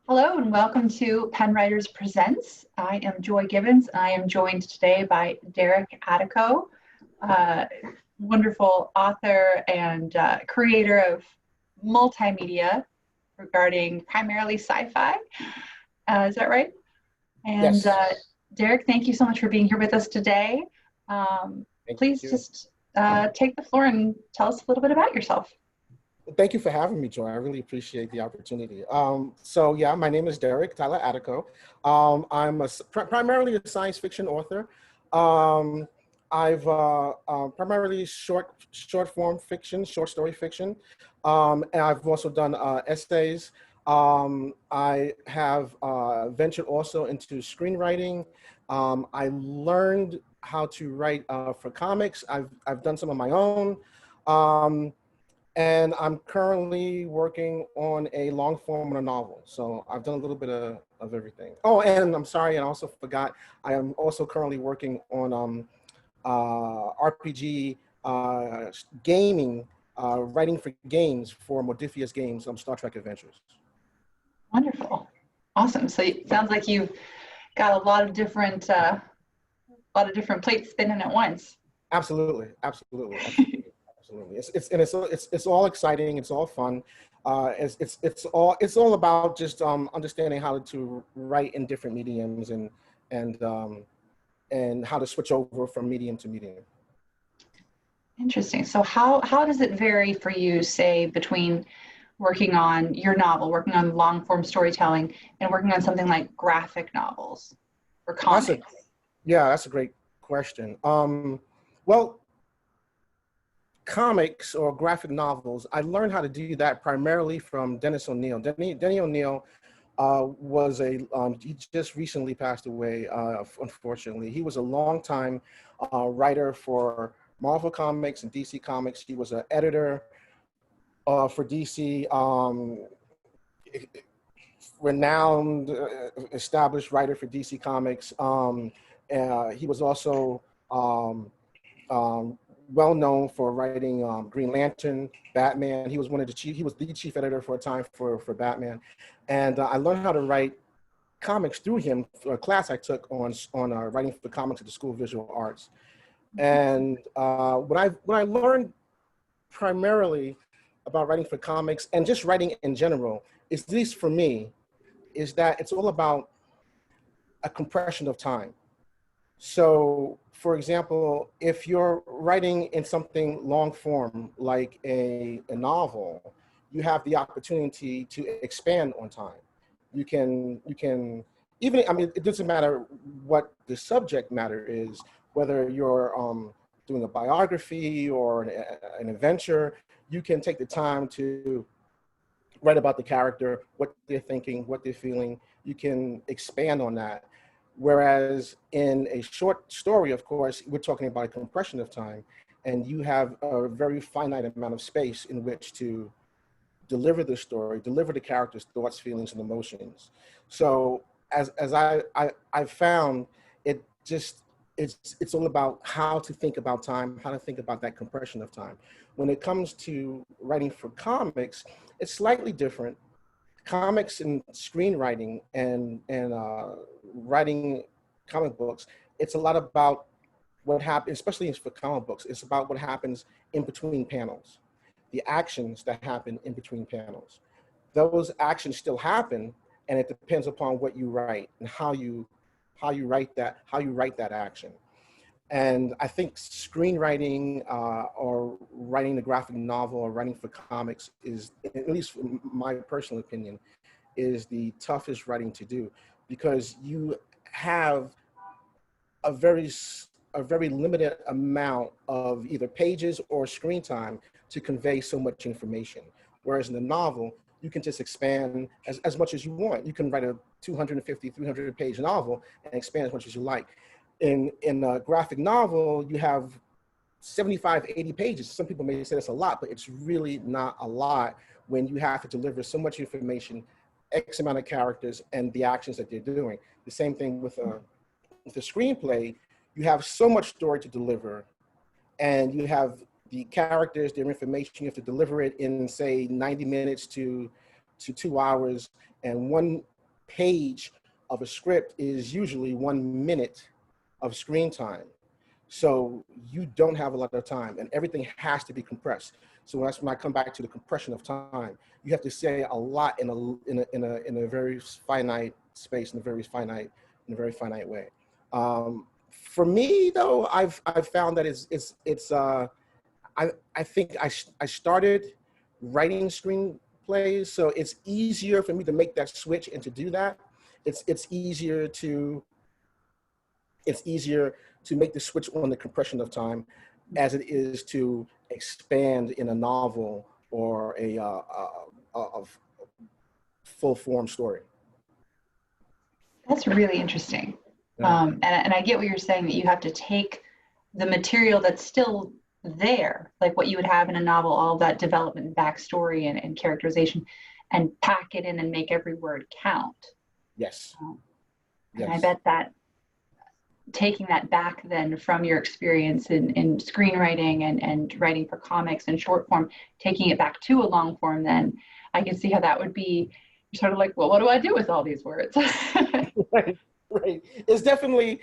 Hello and welcome to Pennwriters Presents. I am Joy Gibbons. I am joined today by Derek Attico, wonderful author and creator of multimedia regarding primarily sci-fi. Is that right? And Yes. Derek, thank you so much for being here with us today. Please just take the floor and tell us a little bit about yourself. Thank you for having me, Joy. I really appreciate the opportunity. So yeah, my name is Derek Tyler Attico. I'm primarily a science fiction author. I've primarily short form fiction, short story fiction, and I've also done essays. I have ventured also into screenwriting. I learned how to write for comics. I've done some of my own. And I'm currently working on a long form on a novel. So I've done a little bit of everything. Oh, and I'm sorry, I also forgot, I am also currently working on RPG gaming, writing for games for Modifius Games, Star Trek Adventures. Wonderful. Awesome. So it sounds like you've got a lot of different plates spinning at once. Absolutely, absolutely. Absolutely. It's all exciting. It's all fun. It's all about just understanding how to write in different mediums and how to switch over from medium to medium. Interesting. So how does it vary for you, say, between working on your novel, working on long form storytelling, and working on something like graphic novels or comics? That's a great question. Well, comics or graphic novels, I learned how to do that primarily from Dennis O'Neil. Denny O'Neil he just recently passed away, unfortunately. He was a longtime writer for Marvel Comics and DC Comics. He was an editor for DC, renowned, established writer for DC Comics. He was also well known for writing Green Lantern, Batman. He was the chief editor for a time for Batman, and I learned how to write comics through him for a class I took on writing for comics at the School of Visual Arts. And what I learned primarily about writing for comics and just writing in general, is, at least for me, is that it's all about a compression of time. So, for example, if you're writing in something long form, like a novel, you have the opportunity to expand on time. You can even, I mean, it doesn't matter what the subject matter is, whether you're doing a biography or an adventure, you can take the time to write about the character, what they're thinking, what they're feeling. You can expand on that. Whereas in a short story, of course, we're talking about a compression of time, and you have a very finite amount of space in which to deliver the story, deliver the character's thoughts, feelings, and emotions. So as I found, it's all about how to think about time, how to think about that compression of time. When it comes to writing for comics, it's slightly different. Comics and screenwriting and writing comic books, it's a lot about what happens, especially for comic books, it's about what happens in between panels, the actions that happen in between panels. Those actions still happen, and it depends upon what you write and how you write that action. And I think screenwriting or writing the graphic novel or writing for comics is, at least in my personal opinion, is the toughest writing to do, because you have a very limited amount of either pages or screen time to convey so much information. Whereas in the novel, you can just expand as much as you want. You can write a 250, 300 page novel and expand as much as you like. In a graphic novel, you have 75, 80 pages. Some people may say that's a lot, but it's really not a lot when you have to deliver so much information, X amount of characters, and the actions that they're doing. The same thing with a screenplay. You have so much story to deliver, and you have the characters, their information, you have to deliver it in, say, 90 minutes to 2 hours. And one page of a script is usually 1 minute of screen time. So you don't have a lot of time, and everything has to be compressed. So that's when I come back to the compression of time. You have to say a lot in a very finite space, in a very finite way. For me, though, I've found that I think I started writing screenplays, so it's easier for me to make that switch and to do that. It's easier to make the switch on the compression of time as it is to expand in a novel or a full form story. That's really interesting. Yeah. And I get what you're saying, that you have to take the material that's still there, like what you would have in a novel, all that development and backstory and characterization, and pack it in and make every word count. Yes. And yes. I bet that taking that back then from your experience in screenwriting and writing for comics and short form, taking it back to a long form, then I can see how that would be sort of like, well, what do I do with all these words? Right. It's definitely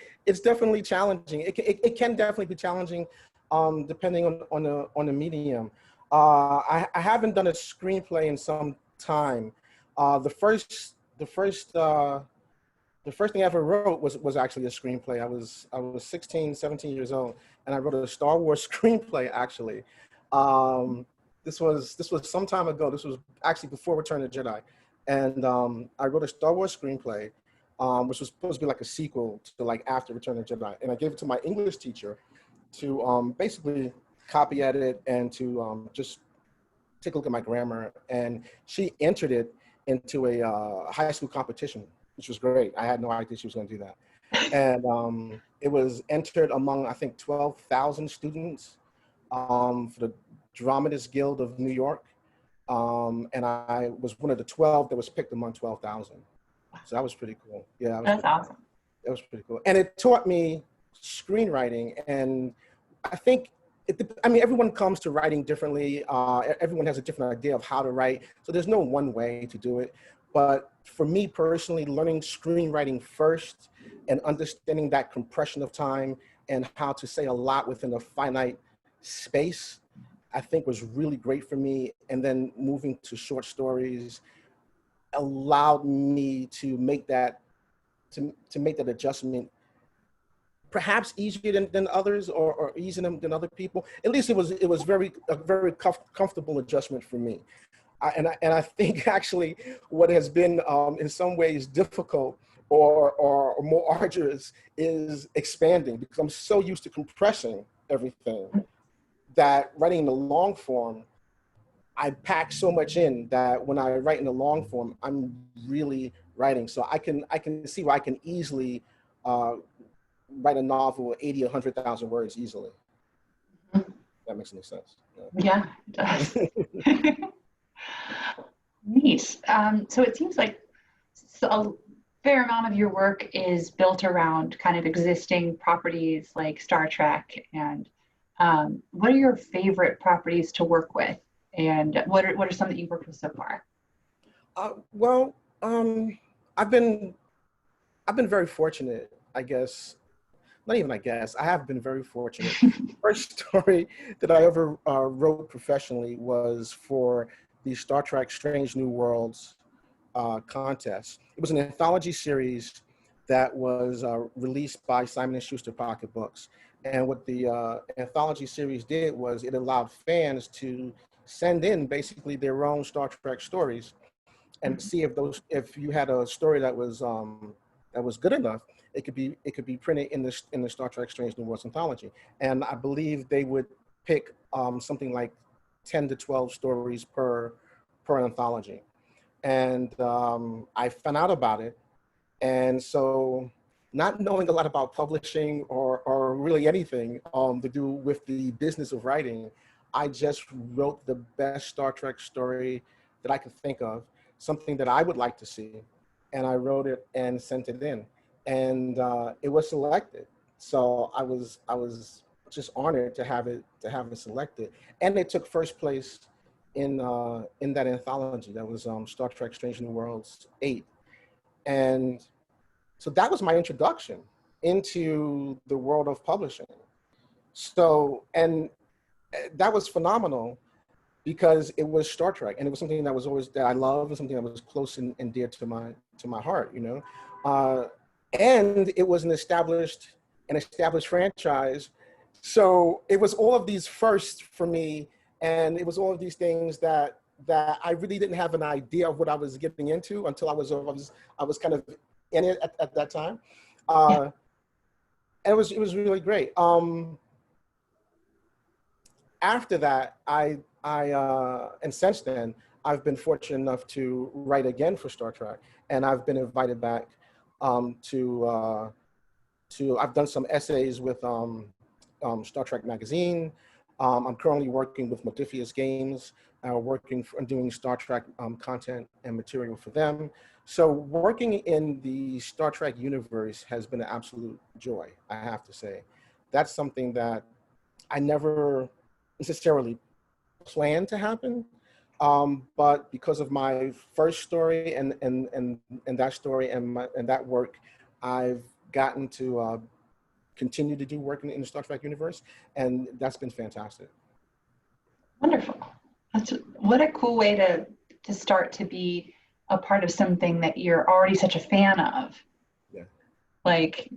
challenging. It can definitely be challenging, depending on the medium. I haven't done a screenplay in some time. The first thing I ever wrote was actually a screenplay. I was 16, 17 years old, and I wrote a Star Wars screenplay, actually. This was some time ago. This was actually before Return of the Jedi. And I wrote a Star Wars screenplay, which was supposed to be like a sequel to like after Return of the Jedi. And I gave it to my English teacher to basically copy edit and to just take a look at my grammar. And she entered it into a high school competition, which was great. I had no idea she was going to do that. And it was entered among, I think, 12,000 students for the Dramatists Guild of New York. And I was one of the 12 that was picked among 12,000. So that was pretty cool. Yeah, That's awesome. That was pretty cool. And it taught me screenwriting. And I think, everyone comes to writing differently. Everyone has a different idea of how to write. So there's no one way to do it. But for me personally, learning screenwriting first and understanding that compression of time and how to say a lot within a finite space, I think was really great for me. And then moving to short stories allowed me to make that adjustment perhaps easier than others, or easier than other people. At least it was a very comfortable adjustment for me. And I think actually what has been in some ways difficult or more arduous is expanding, because I'm so used to compressing everything that writing in the long form, I pack so much in that when I write in the long form, I'm really writing. So I can see why I can easily write a novel 80, 100,000 words easily. That makes any sense. Yeah, it does. Neat. So it seems like a fair amount of your work is built around kind of existing properties like Star Trek. And what are your favorite properties to work with? And what are some that you've worked with so far? Well, I've been very fortunate, I guess. Not even I guess, I have been very fortunate. The first story that I ever wrote professionally was for the Star Trek Strange New Worlds contest. It was an anthology series that was released by Simon & Schuster Pocket Books. And what the anthology series did was it allowed fans to send in basically their own Star Trek stories and see if you had a story that was good enough, it could be printed in the Star Trek Strange New Worlds anthology. And I believe they would pick something like 10 to 12 stories per anthology. And I found out about it. And so, not knowing a lot about publishing or really anything to do with the business of writing, I just wrote the best Star Trek story that I could think of, something that I would like to see. And I wrote it and sent it in. And it was selected. So I was just honored to have it selected, and it took first place in that anthology. That was Star Trek: Strange New Worlds 8, and so that was my introduction into the world of publishing. So, and that was phenomenal because it was Star Trek, and it was something that was always that I loved, and something that was close and dear to my heart, you know. And it was an established franchise, so it was all of these firsts for me, and it was all of these things that I really didn't have an idea of what I was getting into until I was kind of in it at that time. Yeah. And it was really great. After that, and since then, I've been fortunate enough to write again for Star Trek, and I've been invited back to I've done some essays with Star Trek Magazine. I'm currently working with Modifius Games, doing Star Trek content and material for them. So working in the Star Trek universe has been an absolute joy, I have to say. That's something that I never necessarily planned to happen, but because of my first story and that story and that work, I've gotten to continue to do work in the Star Trek universe, and that's been fantastic. Wonderful. What a cool way to start to be a part of something that you're already such a fan of. Yeah. Like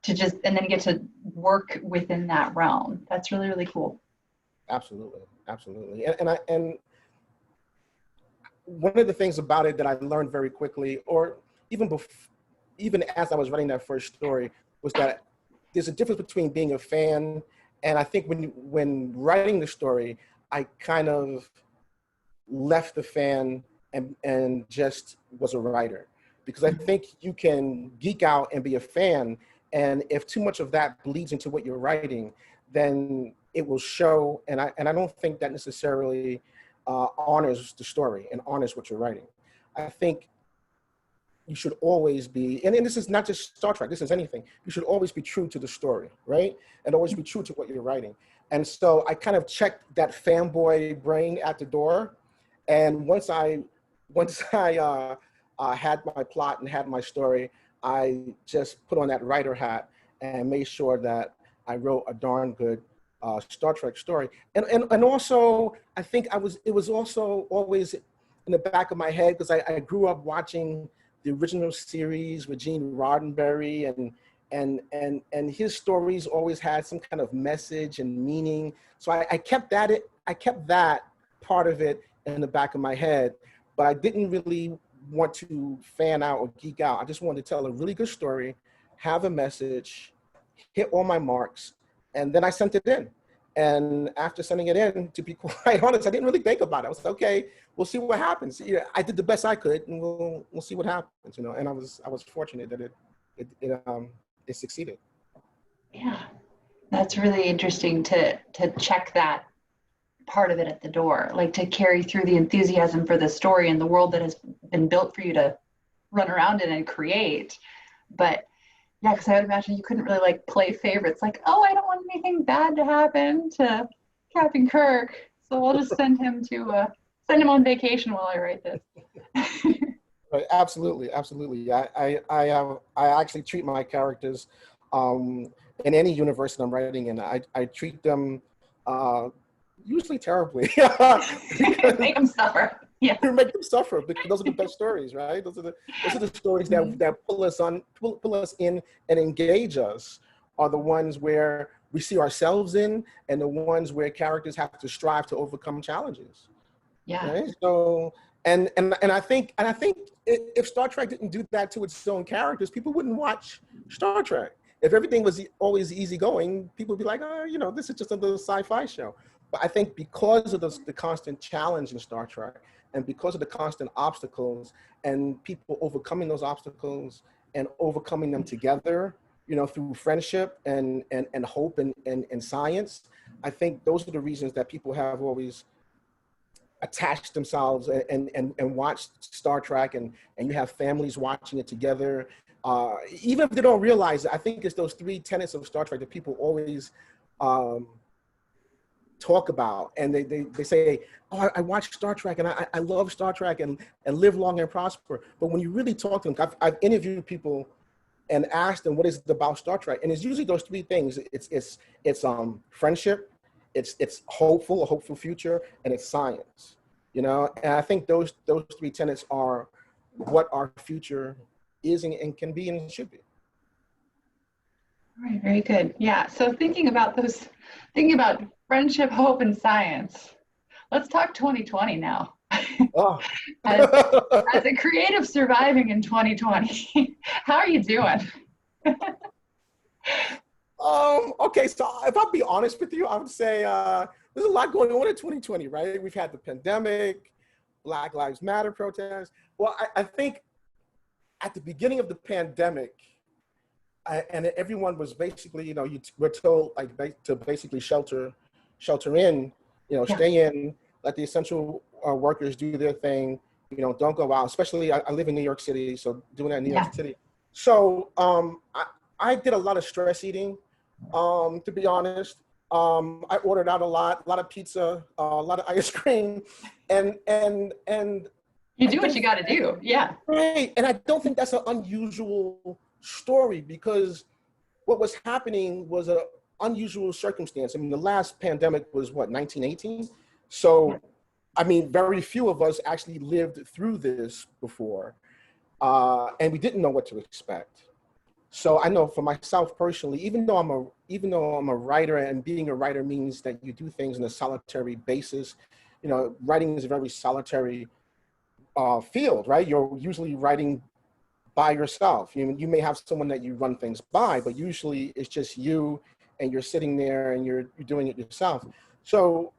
and then you get to work within that realm. That's really, really cool. Absolutely. And one of the things about it that I learned very quickly, or even as I was writing that first story, was that there's a difference between being a fan, and I think when writing the story, I kind of left the fan and just was a writer, because I think you can geek out and be a fan, and if too much of that bleeds into what you're writing, then it will show, and I don't think that necessarily honors the story and honors what you're writing. I think you should always be, and this is not just Star Trek, this is anything, you should always be true to the story, right? And always be true to what you're writing. And so I kind of checked that fanboy brain at the door. And once I had my plot and had my story, I just put on that writer hat and made sure that I wrote a darn good Star Trek story. And also, I think it was also always in the back of my head, because I grew up watching the original series with Gene Roddenberry, and his stories always had some kind of message and meaning. So I kept that part of it in the back of my head, but I didn't really want to fan out or geek out. I just wanted to tell a really good story, have a message, hit all my marks, and then I sent it in. And after sending it in, to be quite honest, I didn't really think about it. I was like, okay, we'll see what happens. Yeah, I did the best I could, and we'll see what happens, you know. And I was fortunate that it succeeded. Yeah, that's really interesting to check that part of it at the door, like to carry through the enthusiasm for the story and the world that has been built for you to run around in and create. But yeah, because I would imagine you couldn't really like play favorites, like, oh, I don't want anything bad to happen to Captain Kirk, so I'll just send him on vacation while I write this. Right, absolutely. I actually treat my characters in any universe that I'm writing in. I treat them usually terribly. Make them suffer. Yeah. Make them suffer, because those are the best stories, right? Those are the stories that pull us in and engage us, are the ones where we see ourselves in, and the ones where characters have to strive to overcome challenges. Yeah. Right? So and I think if Star Trek didn't do that to its own characters, people wouldn't watch Star Trek. If everything was always easygoing, people would be like, oh, you know, this is just another sci-fi show. But I think because of the constant challenge in Star Trek, and because of the constant obstacles and people overcoming those obstacles and overcoming them together, you know, through friendship and hope and science, I think those are the reasons that people have always attached themselves and watched Star Trek, and you have families watching it together. Even if they don't realize it, I think it's those three tenets of Star Trek that people always um, talk about, and they say, oh, I watched Star Trek and I love Star Trek and live long and prosper. But when you really talk to them, I've interviewed people and asked them what is it about Star Trek, and it's usually those three things. It's friendship, it's a hopeful future, and it's science. You know, and I think those three tenets are what our future is and can be and should be. All right, very good. Yeah. So thinking about friendship, hope, and science. Let's talk 2020 now. Oh. as, as a creative surviving in 2020, how are you doing? Okay, so if I'll be honest with you, I would say there's a lot going on in 2020, right? We've had the pandemic, Black Lives Matter protests. Well, I think at the beginning of the pandemic, and everyone was basically, you know, we're told like to basically shelter in, you know, stay in, let the essential workers do their thing, you know, don't go out. Especially, I live in New York City, so doing that in New York City. So I did a lot of stress eating, to be honest. I ordered out a lot of pizza, a lot of ice cream, and you do what you got to do. Yeah. Right. And I don't think that's an unusual story, because what was happening was an unusual circumstance. I mean, the last pandemic was what, 1918? So, I mean, very few of us actually lived through this before, and we didn't know what to expect. So I know for myself personally, even though I'm a writer, and being a writer means that you do things on a solitary basis, you know, writing is a very solitary field, right? You're usually writing by yourself. You may have someone that you run things by, but usually it's just you, and you're sitting there and you're doing it yourself. So,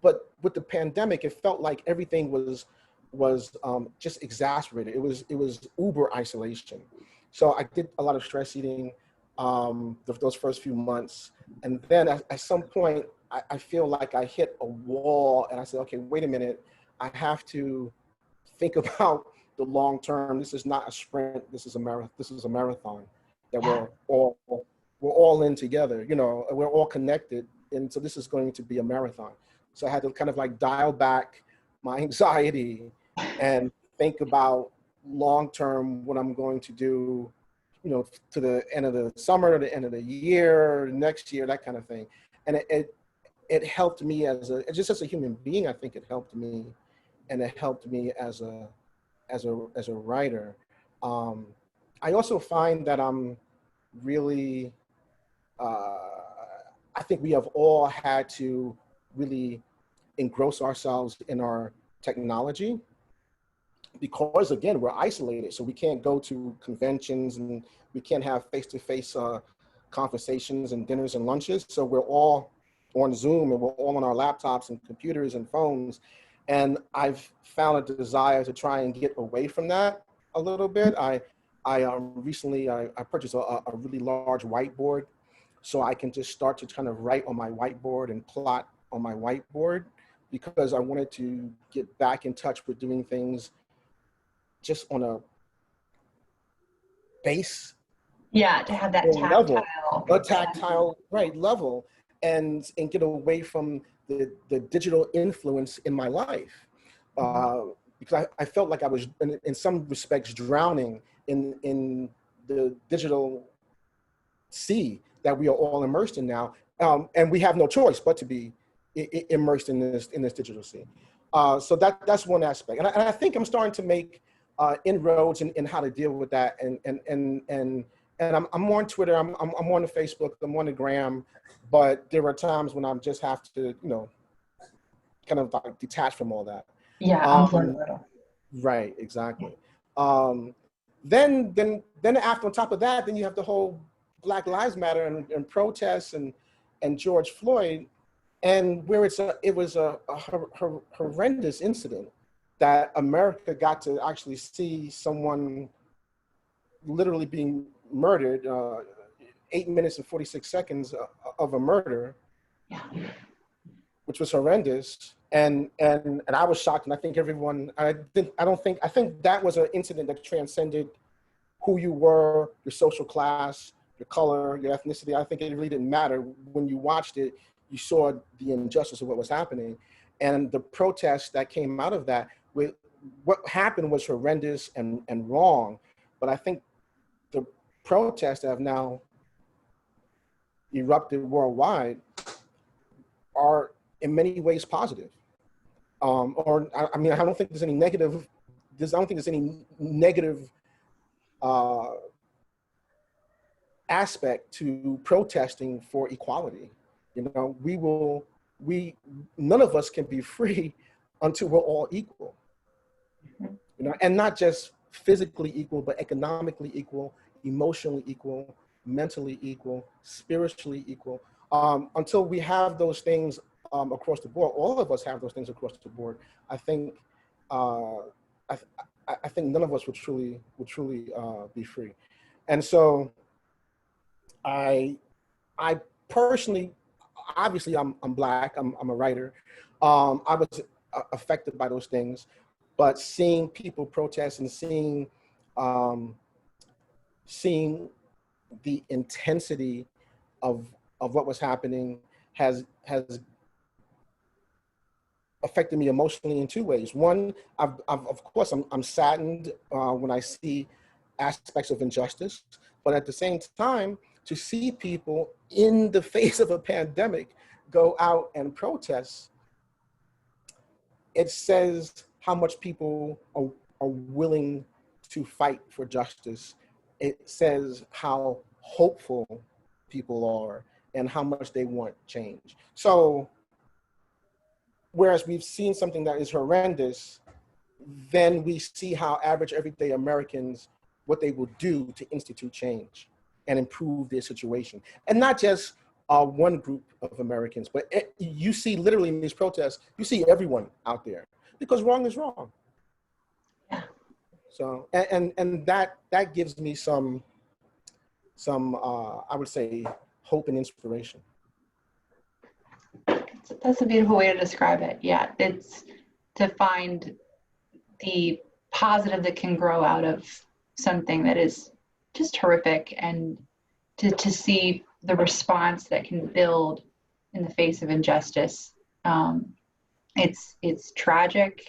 but with the pandemic, it felt like everything was just exacerbated. It was uber isolation. So I did a lot of stress eating those first few months, and then at some point, I feel like I hit a wall, and I said, okay, wait a minute, I have to think about the long term. This is not a sprint. This is a marathon that we're all in together. You know, we're all connected, and so this is going to be a marathon. So I had to kind of like dial back my anxiety and think about long term what I'm going to do, you know, to the end of the summer, to the end of the year, next year, that kind of thing. And it helped me just as a human being. I think it helped me, and it helped me as a writer. I also find that I'm really, I think we have all had to really engross ourselves in our technology, because again, we're isolated. So we can't go to conventions, and we can't have face-to-face conversations and dinners and lunches. So we're all on Zoom, and we're all on our laptops and computers and phones. And I've found a desire to try and get away from that a little bit. I recently purchased a really large whiteboard, so I can just start to kind of write on my whiteboard and plot on my whiteboard, because I wanted to get back in touch with doing things just on a base. Yeah, to have that tactile level, and get away from the digital influence in my life, because I felt like I was in some respects drowning in the digital sea that we are all immersed in now, and we have no choice but to be immersed in this digital sea. So that's one aspect, and I think I'm starting to make inroads in how to deal with that, and I'm on Twitter, I'm on the Facebook, I'm on the Gram, but there are times when I just have to, you know, kind of like detach from all that. Yeah, unplug a little. Right, exactly. Then after, on top of that, then you have the whole Black Lives Matter and protests and George Floyd, and where it was a horrendous incident that America got to actually see someone literally being murdered, 8 minutes and 46 seconds of a murder, which was horrendous. And I was shocked, and I think everyone, I think that was an incident that transcended who you were, your social class, your color, your ethnicity. I think it really didn't matter. When you watched it, you saw the injustice of what was happening. And the protests that came out of that, what happened was horrendous and wrong. But I think the protests that have now erupted worldwide are in many ways positive. I mean, I don't think there's any negative, I don't think there's any negative aspect to protesting for equality. You know, none of us can be free until we're all equal. You know, and not just physically equal, but economically equal, emotionally equal, mentally equal, spiritually equal. Until we have those things across the board, all of us have those things across the board. I think I think none of us would truly be free. And so I personally, obviously I'm Black, I'm a writer. I was affected by those things, but seeing people protest and seeing the intensity of what was happening has affected me emotionally in two ways. One, of course, I'm saddened when I see aspects of injustice, but at the same time, to see people in the face of a pandemic go out and protest, it says how much people are willing to fight for justice. It says how hopeful people are and how much they want change. So, whereas we've seen something that is horrendous, then we see how average everyday Americans, what they will do to institute change and improve their situation. And not just one group of Americans, but you see literally in these protests, you see everyone out there, because wrong is wrong. Yeah. So, and that gives me some I would say, hope and inspiration. That's a beautiful way to describe it. Yeah, it's to find the positive that can grow out of something that is just horrific, and to see the response that can build in the face of injustice. It's tragic,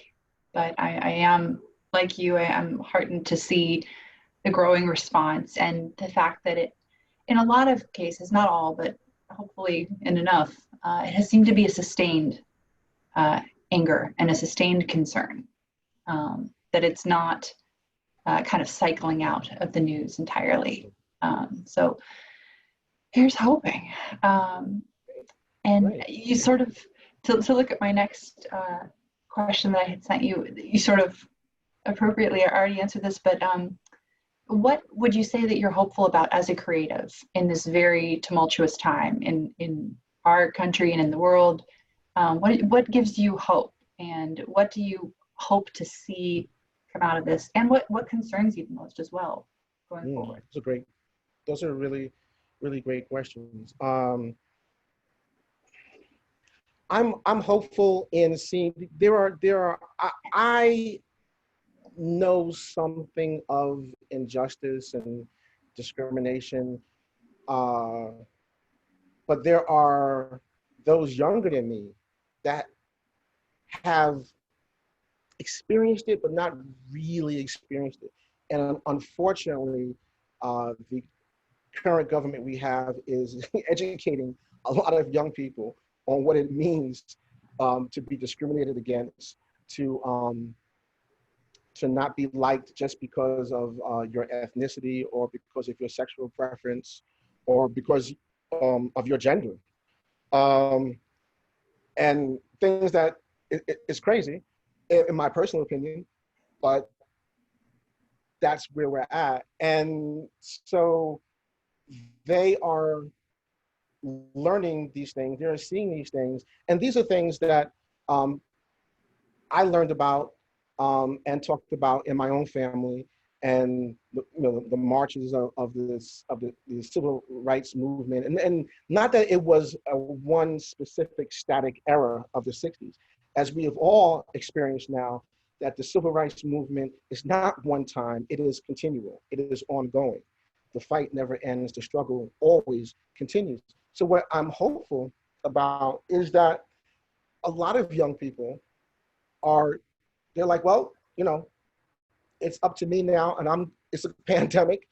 but I am, like you, I am heartened to see the growing response and the fact that it, in a lot of cases, not all, but hopefully in enough, it has seemed to be a sustained anger and a sustained concern, that it's not kind of cycling out of the news entirely. So here's hoping. And Right. you sort of, to look at my next question that I had sent you, you sort of appropriately already answered this, but what would you say that you're hopeful about as a creative in this very tumultuous time in our country and in the world? What gives you hope, and what do you hope to see come out of this, and what concerns you the most as well going forward? Those are really great questions. I'm hopeful in seeing I know something of injustice and discrimination, but there are those younger than me that have experienced it, but not really experienced it. And unfortunately, the current government we have is educating a lot of young people on what it means to be discriminated against, to not be liked just because of your ethnicity, or because of your sexual preference, or because of your gender. And things that it's crazy, in my personal opinion, but that's where we're at. And so they are learning these things, they're seeing these things, and these are things that I learned about and talked about in my own family, and the marches of the civil rights movement, and not that it was a one specific static era of the 60s, as we have all experienced now, that the civil rights movement is not one time, it is continual, it is ongoing. the fight never ends, the struggle always continues. So what I'm hopeful about is that a lot of young people they're like, well, it's up to me now, and it's a pandemic,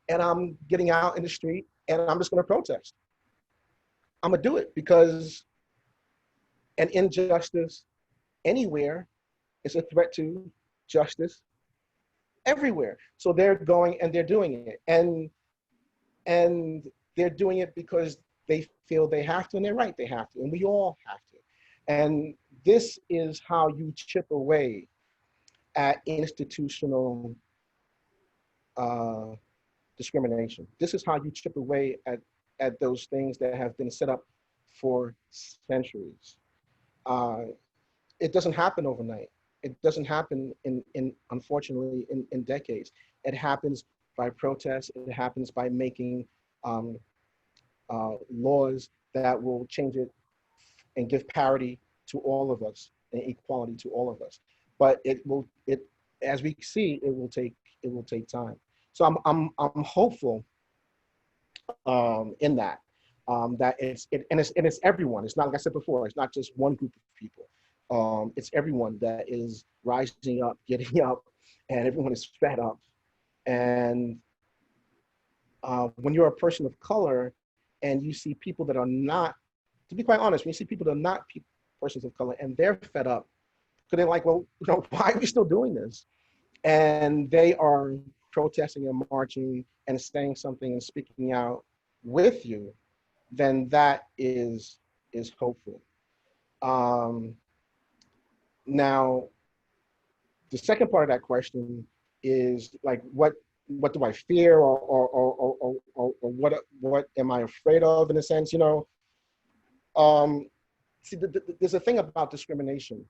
and I'm getting out in the street, and I'm just going to protest. I'm going to do it because an injustice anywhere is a threat to justice everywhere. So they're going and they're doing it, and they're doing it because they feel they have to, and they're right, they have to, and we all have to. And this is how you chip away at institutional discrimination. This is how you chip away at those things that have been set up for centuries. It doesn't happen overnight. It doesn't happen unfortunately, in decades. It happens by protest. It happens by making laws that will change it and give parity to all of us and equality to all of us. But as we see, it will take time. So I'm hopeful in that. That it's everyone. It's not, like I said before, it's not just one group of people. It's everyone that is rising up, getting up, and everyone is fed up. And when you're a person of color and you see people that are not, to be quite honest, when you see people that are not persons of color and they're fed up, because they're like, well, why are we still doing this? And they are protesting and marching and saying something and speaking out with you, then that is hopeful. Now, the second part of that question is like, what do I fear, or what am I afraid of, in a sense? See, there's a thing about discrimination.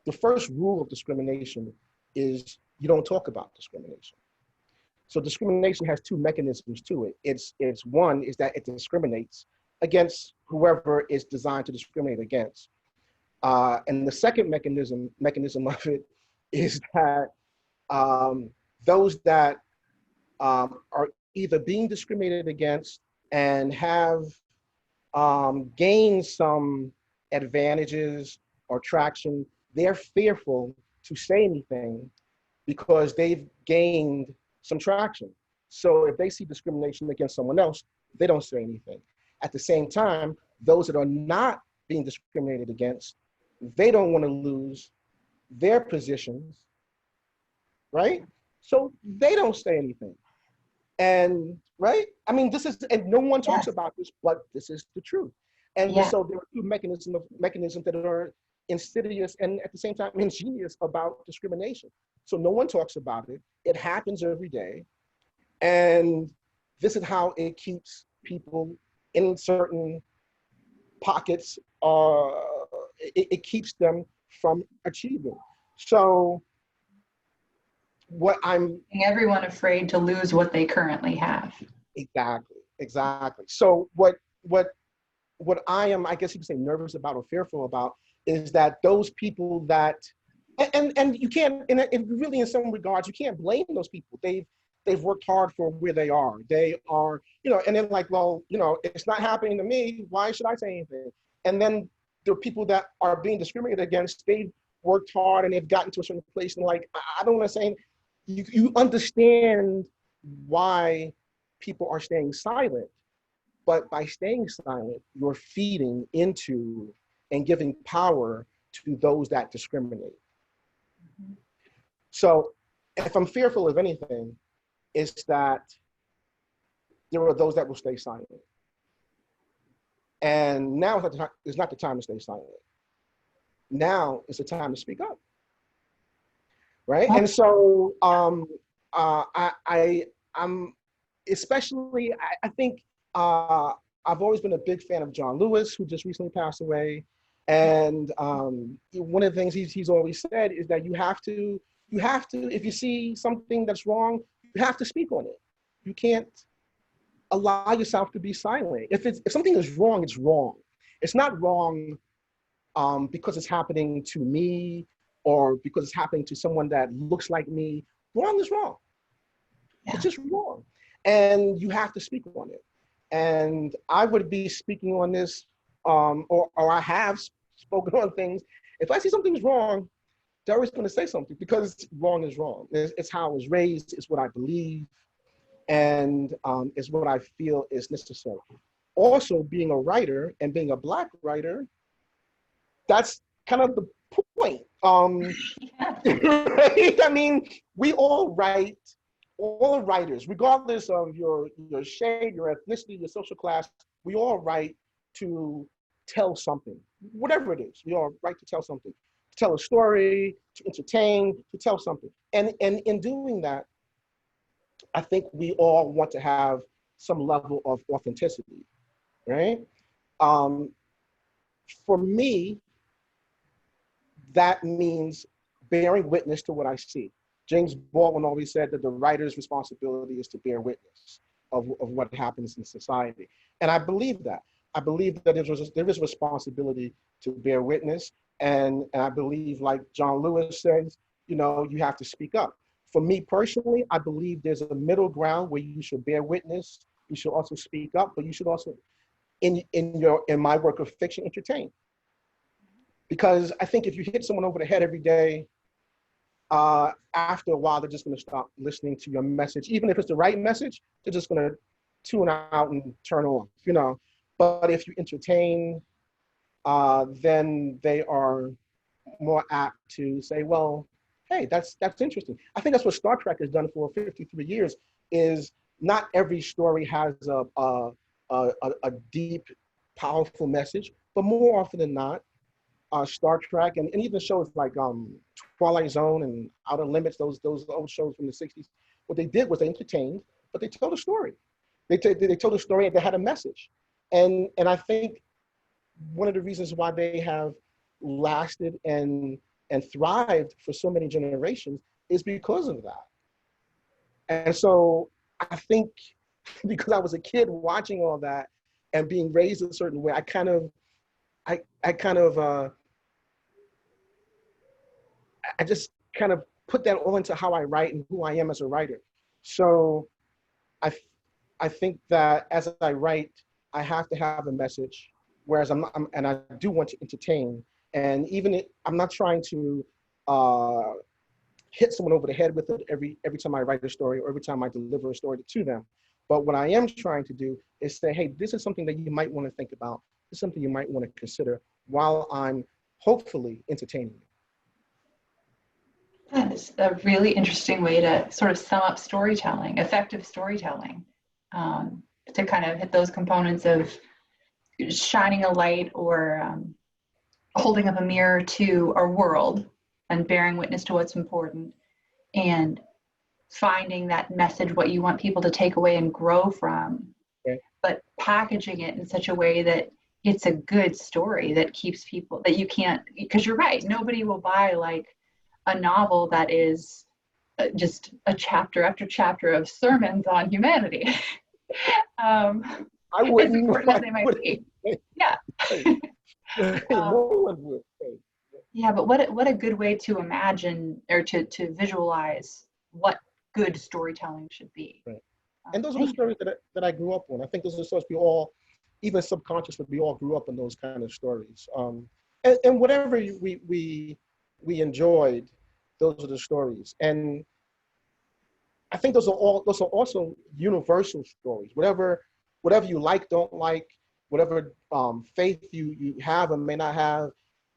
The first rule of discrimination is you don't talk about discrimination. So discrimination has two mechanisms to it. It's one is that it discriminates against whoever it's designed to discriminate against. And the second mechanism of it is that those that are either being discriminated against and have gained some advantages or traction, they're fearful to say anything because they've gained some traction. So if they see discrimination against someone else, they don't say anything. At the same time, those that are not being discriminated against, they don't want to lose their positions, right? So they don't say anything. And right? I mean, and no one talks about this, but this is the truth. And so there are two mechanisms that are insidious and at the same time ingenious about discrimination. So no one talks about it. It happens every day. And this is how it keeps people in certain pockets. It keeps them from achieving. So what I'm everyone afraid to lose what they currently have. Exactly. So what I am, I guess you could say, nervous about or fearful about is that those people that, and you can't, and really in some regards, you can't blame those people. They've worked hard for where they are. They are, and then like, well, it's not happening to me. Why should I say anything? And then there are people that are being discriminated against. They've worked hard and they've gotten to a certain place and like, I don't want to say, you understand why people are staying silent, but by staying silent, you're feeding into and giving power to those that discriminate. Mm-hmm. So if I'm fearful of anything, it's that there are those that will stay silent. And now is not the time to stay silent. Now is the time to speak up. Right? And so I'm especially, I think I've always been a big fan of John Lewis, who just recently passed away. And one of the things he's always said is that you have to, if you see something that's wrong, you have to speak on it. You can't allow yourself to be silent. If something is wrong, it's wrong. It's not wrong because it's happening to me or because it's happening to someone that looks like me. Wrong is wrong. It's just wrong. And you have to speak on it. And I would be speaking on this, or I have spoken on things. If I see something's wrong, they're always going to say something because wrong is wrong. It's how I was raised, it's what I believe, and it's what I feel is necessary. Also, being a writer and being a Black writer, that's kind of the point. Right? I mean, we all write, all writers, regardless of your shade, your ethnicity, your social class, we all write to tell something, whatever it is. We all write to tell something, to tell a story, to entertain, to tell something. And in doing that, I think we all want to have some level of authenticity, right? For me, that means bearing witness to what I see. James Baldwin always said that the writer's responsibility is to bear witness of what happens in society. And I believe that. I believe that there is responsibility to bear witness. And I believe, like John Lewis says, you know, you have to speak up. For me personally, I believe there's a middle ground where you should bear witness. You should also speak up, but you should also, in my work of fiction, entertain. Because I think if you hit someone over the head every day, after a while, they're just going to stop listening to your message. Even if it's the right message, they're just going to tune out and turn off, you know. But if you entertain, then they are more apt to say, well, hey, that's interesting. I think that's what Star Trek has done for 53 years, is not every story has a deep, powerful message, but more often than not, Star Trek and even shows like Twilight Zone and Outer Limits, those old shows from the 60s, what they did was they entertained, but they told a story. They told a story and they had a message. And I think one of the reasons why they have lasted and thrived for so many generations is because of that. And so I think because I was a kid watching all that and being raised a certain way, I just kind of put that all into how I write and who I am as a writer. So I think that as I write, I have to have a message, whereas and I do want to entertain. And even I'm not trying to hit someone over the head with it every time I write a story or every time I deliver a story to them. But what I am trying to do is say, hey, this is something that you might want to think about. This is something you might want to consider while I'm hopefully entertaining you. That is a really interesting way to sort of sum up storytelling, effective storytelling, to kind of hit those components of shining a light or holding up a mirror to our world and bearing witness to what's important and finding that message, what you want people to take away and grow from, okay, but packaging it in such a way that it's a good story that keeps people, that you can't, because you're right, nobody will buy like a novel that is just a chapter after chapter of sermons on humanity. I as wouldn't. important as they might be. Yeah. No one would. Yeah, but what a good way to imagine or to visualize what good storytelling should be. Right. And those are the stories that I grew up on. I think those are the stories we all, even subconsciously, we all grew up in those kind of stories. And whatever we enjoyed, those are the stories. And I think those are also universal stories. Whatever you like, don't like, whatever faith you have and may not have,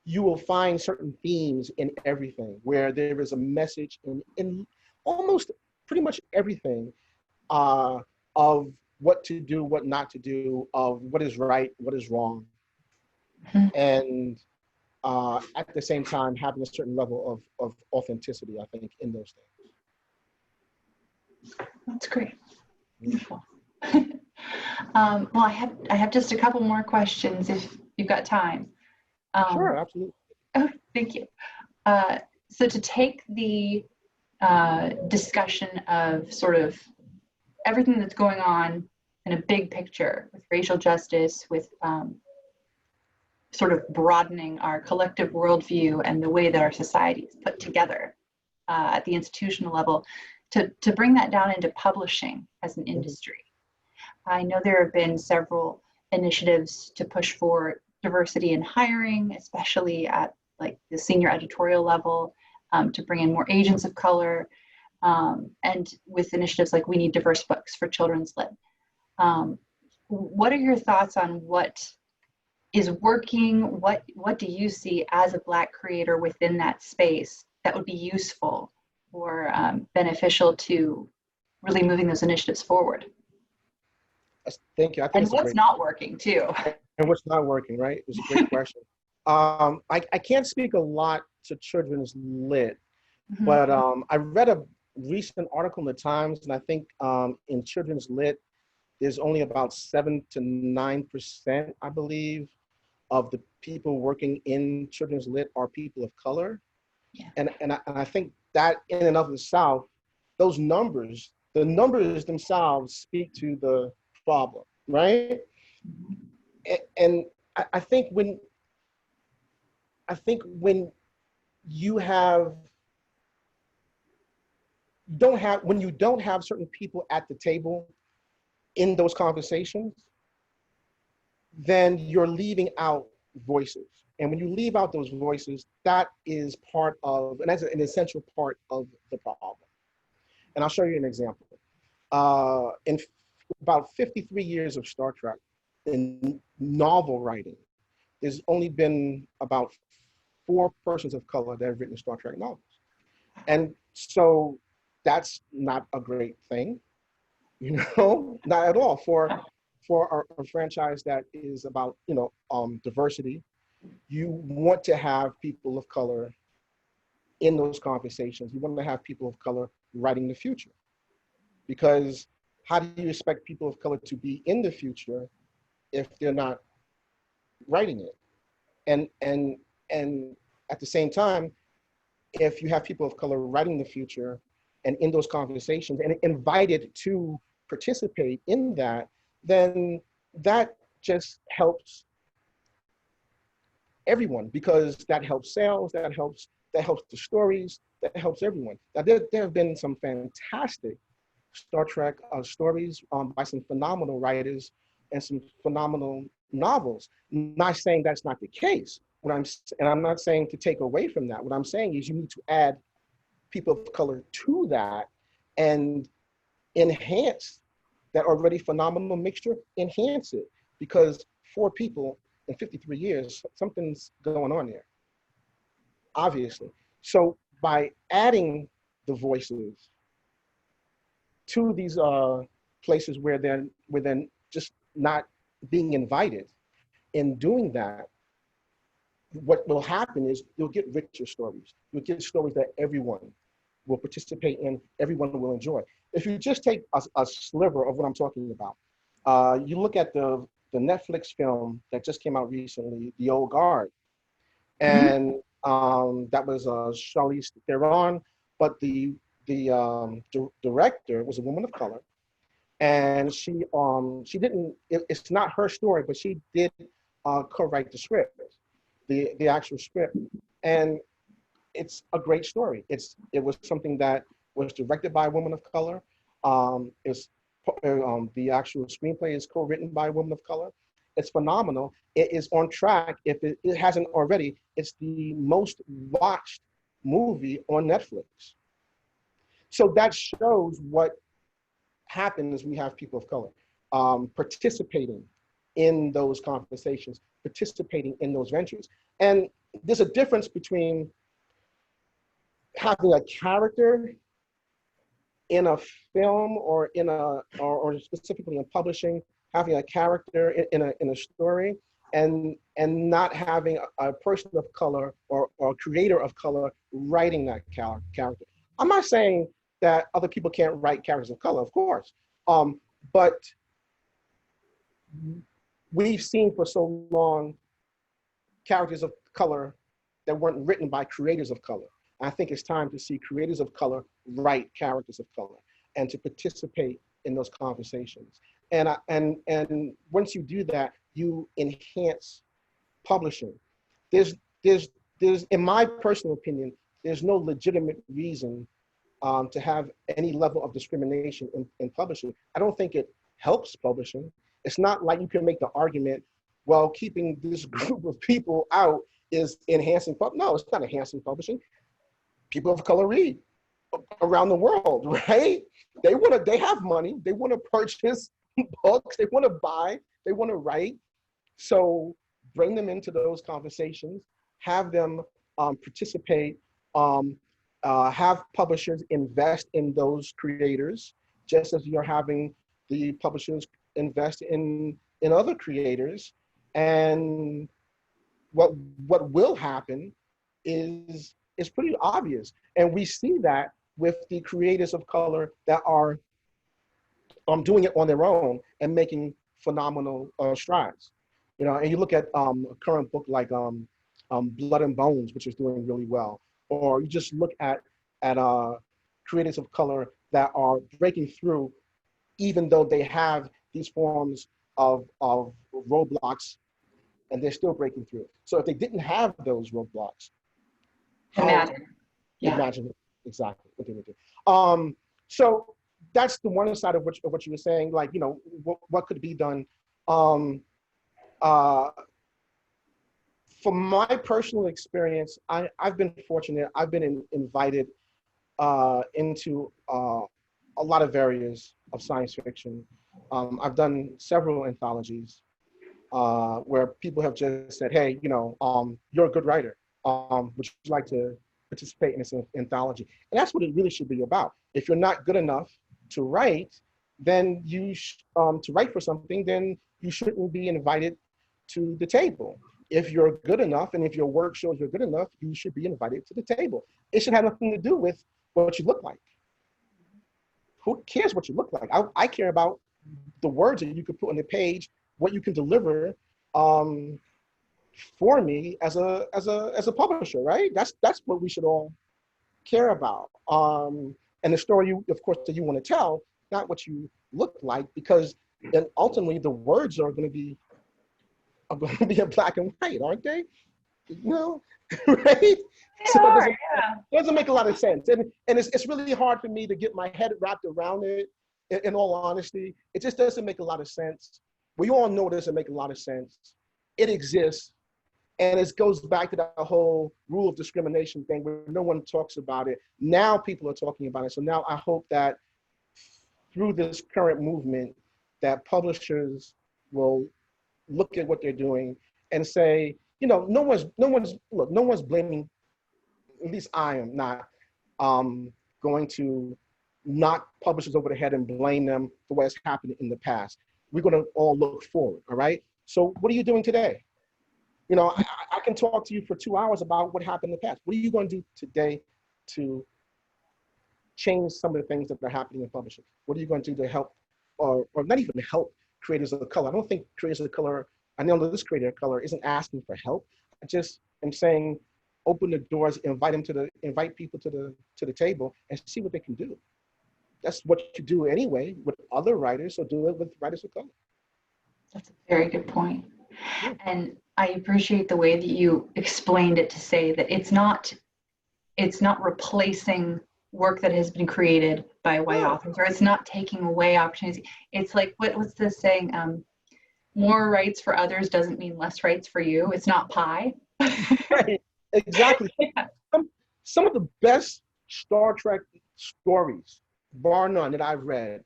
you will find certain themes in everything where there is a message in almost pretty much everything of what to do, what not to do, of what is right, what is wrong. Mm-hmm. And at the same time, having a certain level of authenticity, I think, in those things. That's great. Beautiful. Well, I have just a couple more questions if you've got time. Sure, absolutely. Oh, thank you. So to take the discussion of sort of everything that's going on in a big picture with racial justice, with sort of broadening our collective worldview and the way that our society is put together at the institutional level, to bring that down into publishing as an Mhm. industry. I know there have been several initiatives to push for diversity in hiring, especially at like the senior editorial level, to bring in more agents of color, and with initiatives like We Need Diverse Books for Children's Lit. What are your thoughts on what is working? What do you see as a Black creator within that space that would be useful or beneficial to really moving those initiatives forward? Thank you. I think And it's a what's great, not working too? and what's not working, right? It's a great question. I can't speak a lot to children's lit, Mhm. but I read a recent article in the Times, and I think in children's lit, there's only about 7 to 9%, I believe, of the people working in children's lit are people of color. Yeah. And I think that in and of itself, those numbers, the numbers themselves speak to the problem, right? And I think when you have when you don't have certain people at the table in those conversations, then you're leaving out voices. And when you leave out those voices, that is part of, and that's an essential part of the problem. And I'll show you an example. In about 53 years of Star Trek in novel writing, there's only been about 4 persons of color that have written Star Trek novels. And so that's not a great thing, not at all for a franchise that is about, diversity. You want to have people of color in those conversations. You want to have people of color writing the future, because how do you expect people of color to be in the future if they're not writing it? And at the same time, if you have people of color writing the future and in those conversations and invited to participate in that, then that just helps everyone, because that helps sales, that helps the stories, that helps everyone. Now, there have been some fantastic Star Trek stories by some phenomenal writers and some phenomenal novels. I'm not saying that's not the case. And I'm not saying to take away from that. What I'm saying is you need to add people of color to that and enhance that already phenomenal mixture, enhance it, because 4 people in 53 years, something's going on there, obviously. So by adding the voices to these places where they're just not being invited, in doing that, what will happen is you'll get richer stories. You'll get stories that everyone will participate in, everyone will enjoy. If you just take a sliver of what I'm talking about, you look at the Netflix film that just came out recently, The Old Guard, Mhm. and that was Charlize Theron, but the director was a woman of color, and she didn't. It's not her story, but she did co-write the script, the actual script, and it's a great story. It was something that was directed by a woman of color. It's the actual screenplay is co-written by a woman of color. It's phenomenal. It is on track. If it hasn't already, it's the most watched movie on Netflix. So that shows what happens when we have people of color participating in those conversations, participating in those ventures. And there's a difference between having a character in a film or or specifically in publishing, having a character in a story, and not having a person of color or creator of color writing that character. I'm not saying that other people can't write characters of color, of course, but we've seen for so long characters of color that weren't written by creators of color. I think it's time to see creators of color write characters of color and to participate in those conversations. And once you do that, you enhance publishing. There's, there's, in my personal opinion, there's no legitimate reason to have any level of discrimination in publishing. I don't think it helps publishing. It's not like you can make the argument, well, keeping this group of people out is enhancing no, it's not enhancing publishing. People of color read around the world, right? They have money, they want to purchase books, they want to buy, they want to write. So bring them into those conversations, have them participate, have publishers invest in those creators, just as you're having the publishers invest in other creators. And what will happen is pretty obvious. And we see that with the creators of color that are doing it on their own and making phenomenal strides. You know, and you look at a current book like Blood and Bones, which is doing really well, or you just look at creators of color that are breaking through, even though they have these forms of roadblocks, and they're still breaking through. So if they didn't have those roadblocks, imagine it, exactly what they would do. So that's the one side of what you were saying, like, you know, what could be done. From my personal experience, I've been fortunate. I've been invited into a lot of areas of science fiction. I've done several anthologies where people have just said, hey, you know, you're a good writer. Would you like to participate in this anthology? And that's what it really should be about. If you're not good enough to write, then to write for something, then you shouldn't be invited to the table. If you're good enough, and if your work shows you're good enough, you should be invited to the table. It should have nothing to do with what you look like. Who cares what you look like? I care about the words that you could put on the page, what you can deliver for me as a publisher, right? That's what we should all care about. And the story, of course, that you want to tell, not what you look like, because then ultimately the words are going to be in black and white, aren't they? You know, right? So it doesn't make a lot of sense. And it's really hard for me to get my head wrapped around it, in all honesty. It just doesn't make a lot of sense. We all know it doesn't make a lot of sense. It exists. And it goes back to that whole rule of discrimination thing where no one talks about it. Now people are talking about it. So now I hope that through this current movement, that publishers will look at what they're doing and say, you know, no one's blaming, at least I am not going to knock publishers over the head and blame them for what has happened in the past. We're going to all look forward, all right? So what are you doing today? You know, I can talk to you for 2 hours about what happened in the past. What are you going to do today to change some of the things that are happening in publishing? What are you going to do to help, or not even help, creators of color? I don't think creators of color, I know that this creator of color isn't asking for help. I just am saying, open the doors, invite people to the table and see what they can do. That's what you do anyway with other writers, so do it with writers of color. That's a very good point. And I appreciate the way that you explained it to say that it's not replacing work that has been created by white authors, or it's not taking away opportunities. It's like, what's this saying? More rights for others doesn't mean less rights for you. It's not pie. Right, exactly. Yeah. Some of the best Star Trek stories, bar none, that I've read,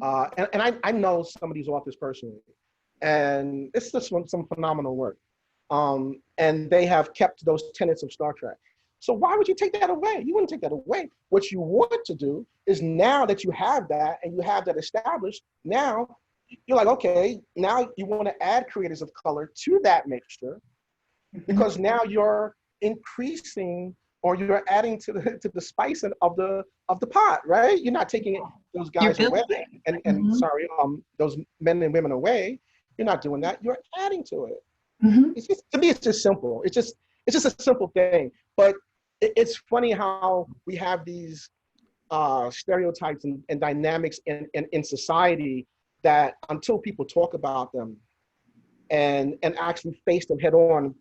and I know some of these authors personally, and it's just some phenomenal work. And they have kept those tenets of Star Trek. So why would you take that away? You wouldn't take that away. What you want to do is, now that you have that and you have that established, now you're like, okay, now you want to add creators of color to that mixture, because now you're increasing, or you're adding to the spice of the pot, right? You're not taking those guys away and sorry, those men and women away. You're not doing that. You're adding to it. It's just, to me, it's just simple. It's just a simple thing. But it's funny how we have these stereotypes and dynamics in society that, until people talk about them and actually face them head on,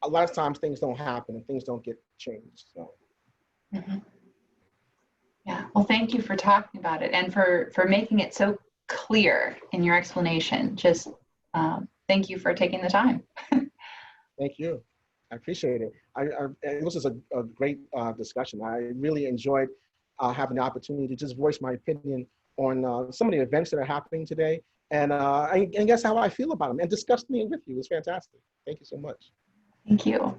a lot of times things don't happen and things don't get changed. So. Well, thank you for talking about it and for making it so clear in your explanation. Just thank you for taking the time. Thank you. I appreciate it. This is a great discussion. I really enjoyed having the opportunity to just voice my opinion on some of the events that are happening today, and guess how I feel about them, and discussing it with you. It's fantastic. Thank you so much. Thank you.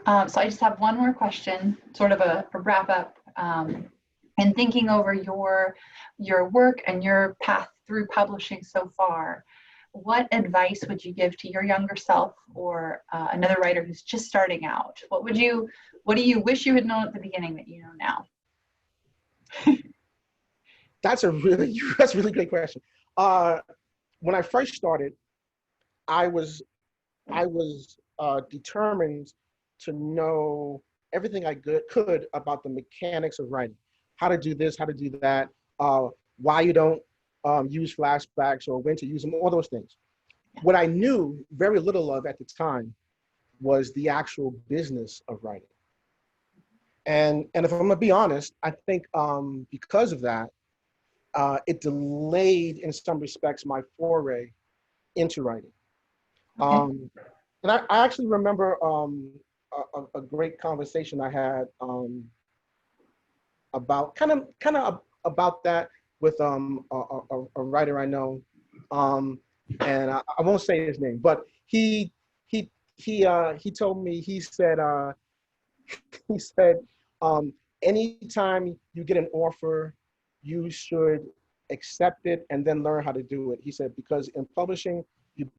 So I just have one more question, sort of a wrap up. And thinking over your work and your path through publishing so far, what advice would you give to your younger self or another writer who's just starting out? What do you wish you had known at the beginning that you know now? That's a really great question. When I first started, I was determined to know everything I could about the mechanics of writing, how to do this, how to do that, why you don't use flashbacks or when to use them, all those things. What I knew very little of at the time was the actual business of writing. And if I'm gonna be honest, I think because of that, it delayed in some respects my foray into writing. Okay. And I actually remember a great conversation I had about kind of about that with a writer I know, and I won't say his name, but he told me, he said anytime you get an offer, you should accept it and then learn how to do it. He said, because in publishing, you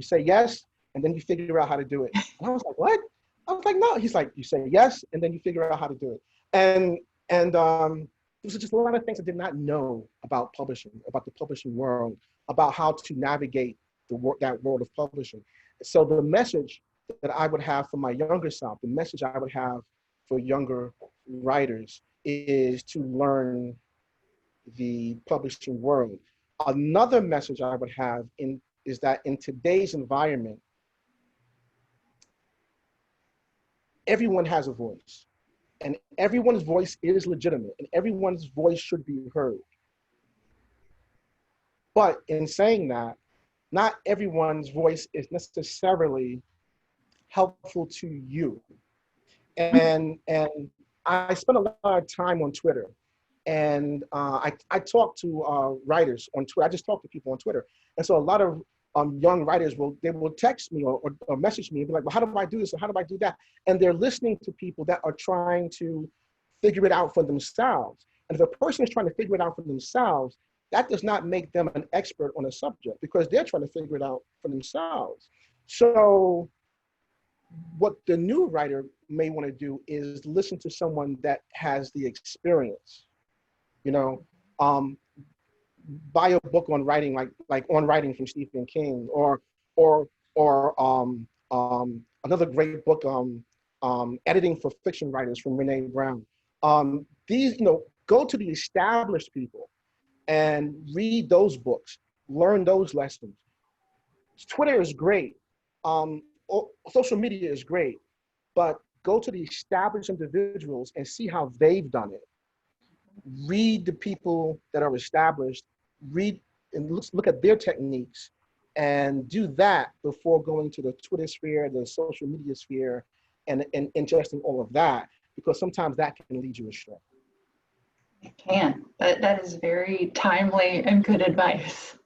say yes, and then you figure out how to do it. And I was like, what? I was like, no. He's like, you say yes, and then you figure out how to do it. And there's just a lot of things I did not know about publishing, about the publishing world, about how to navigate that world of publishing. So the message that I would have for my younger self, the message I would have for younger writers is to learn the publishing world. Another message I would have is that in today's environment, everyone has a voice, and everyone's voice is legitimate, and everyone's voice should be heard. But in saying that, not everyone's voice is necessarily helpful to you. And I spend a lot of time on Twitter, and I talk to writers on Twitter. I just talk to people on Twitter, and so a lot of young writers will text me or message me and be like, well, how do I do this or how do I do that? And they're listening to people that are trying to figure it out for themselves. And if a person is trying to figure it out for themselves, that does not make them an expert on a subject, because they're trying to figure it out for themselves. So what the new writer may want to do is listen to someone that has the experience, buy a book on writing, like On Writing from Stephen King, or another great book, Editing for Fiction Writers from Renee Brown. These, go to the established people and read those books, learn those lessons. Twitter is great. Social media is great, but go to the established individuals and see how they've done it. Read the people that are established, read and look at their techniques, and do that before going to the Twitter sphere, the social media sphere, and ingesting all of that, because sometimes that can lead you astray. It can. That is very timely and good advice.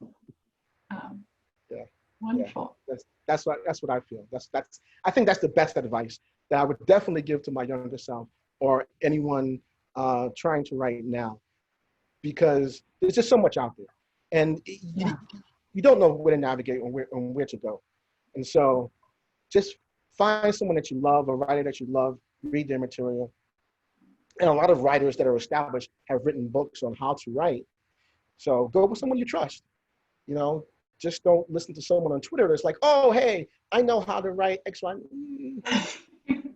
Yeah. Wonderful. Yeah. That's what I feel. I think that's the best advice that I would definitely give to my younger self or anyone trying to write now, because there's just so much out there, and you don't know where to navigate or where to go. And so just find someone that you love, a writer that you love, read their material. And a lot of writers that are established have written books on how to write. So go with someone you trust. Just don't listen to someone on Twitter that's like, oh, hey, I know how to write X, Y.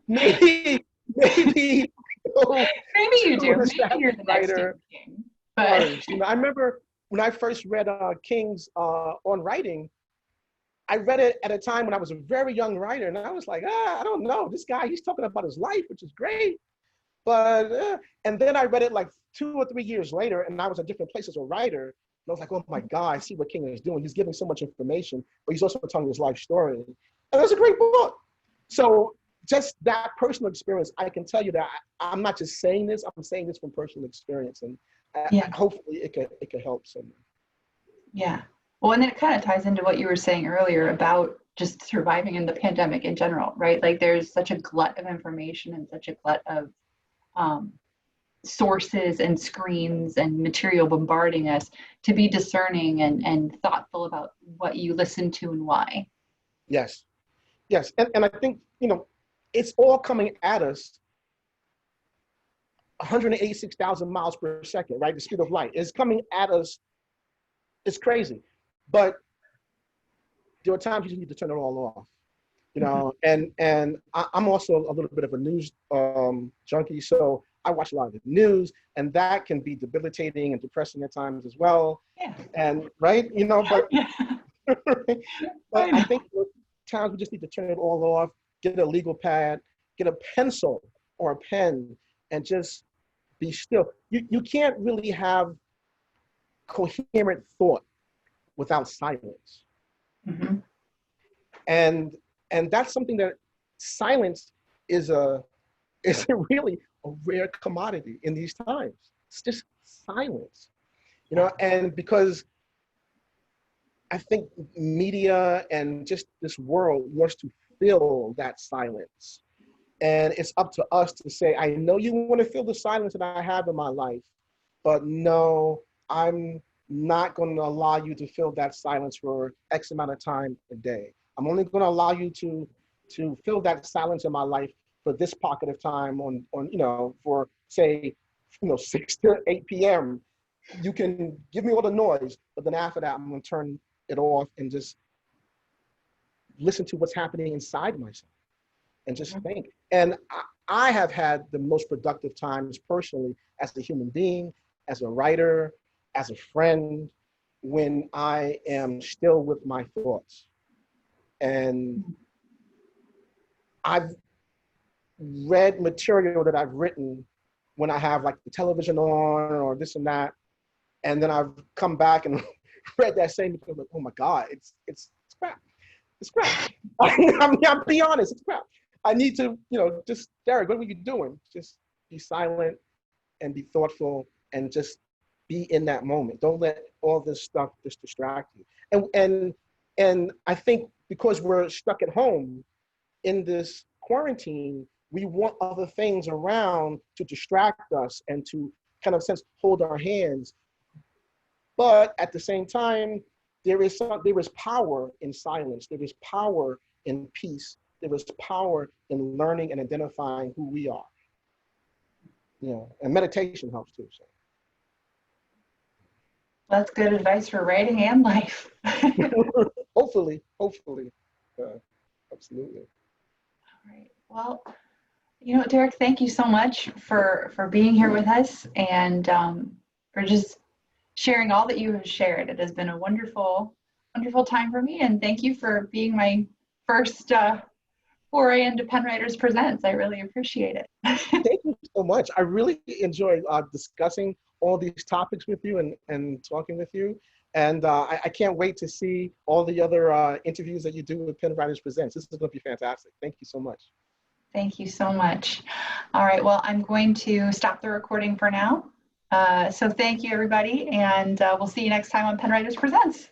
Maybe Maybe you do. Maybe you're the next King. But I remember when I first read King's On Writing, I read it at a time when I was a very young writer, and I was like, I don't know, this guy, he's talking about his life, which is great, but and then I read it like 2 or 3 years later, and I was in different places as a writer. And I was like, oh my God, I see what King is doing. He's giving so much information, but he's also telling his life story. And it's a great book. So just that personal experience, I can tell you that I'm not just saying this, I'm saying this from personal experience. And Yeah. hopefully it could help someone. Yeah. Well, and then it kind of ties into what you were saying earlier about just surviving in the pandemic in general, right? Like there's such a glut of information and such a glut of um, sources and screens and material bombarding us, to be discerning and thoughtful about what you listen to and why. Yes. Yes. And I think, it's all coming at us 186,000 miles per second, right? The speed of light is coming at us. It's crazy. But there are times you need to turn it all off, and I'm also a little bit of a news junkie. So I watch a lot of the news, and that can be debilitating and depressing at times as well. Yeah. And right, but, Yeah. but I think there are times we just need to turn it all off, get a legal pad, get a pencil or a pen, and just be still. You can't really have coherent thought without silence. Mm-hmm. And that's something that silence is really a rare commodity in these times. It's just silence, and because I think media and just this world wants to fill that silence. And it's up to us to say, I know you want to fill the silence that I have in my life, but no, I'm not going to allow you to fill that silence for X amount of time a day. I'm only going to allow you to fill that silence in my life for this pocket of time on for say 6 to 8 p.m. You can give me all the noise, but then after that I'm going to turn it off and just listen to what's happening inside myself and just think. And I have had the most productive times personally as a human being, as a writer, as a friend, when I am still with my thoughts. And I've read material that I've written when I have like the television on or this and that. And then I've come back and read that same thing, like, oh my God, it's crap. It's crap. I'll be honest, it's crap. I need to, just, Derek, what were you doing? Just be silent and be thoughtful and just be in that moment. Don't let all this stuff just distract you. And I think because we're stuck at home in this quarantine, we want other things around to distract us and to kind of sense hold our hands. But at the same time, there is power in silence. There is power in peace. There is power in learning and identifying who we are. And meditation helps too. So. That's good advice for writing and life. Hopefully, absolutely. All right. Well, Derek, thank you so much for being here with us and for just sharing all that you have shared. It has been a wonderful, wonderful time for me, and thank you for being my first foray into Pennwriters Presents. I really appreciate it. Thank you so much. I really enjoyed discussing all these topics with you and talking with you. And I can't wait to see all the other interviews that you do with Pennwriters Presents. This is going to be fantastic. Thank you so much. Thank you so much. All right, well, I'm going to stop the recording for now. So thank you, everybody, and we'll see you next time on Pennwriters Presents.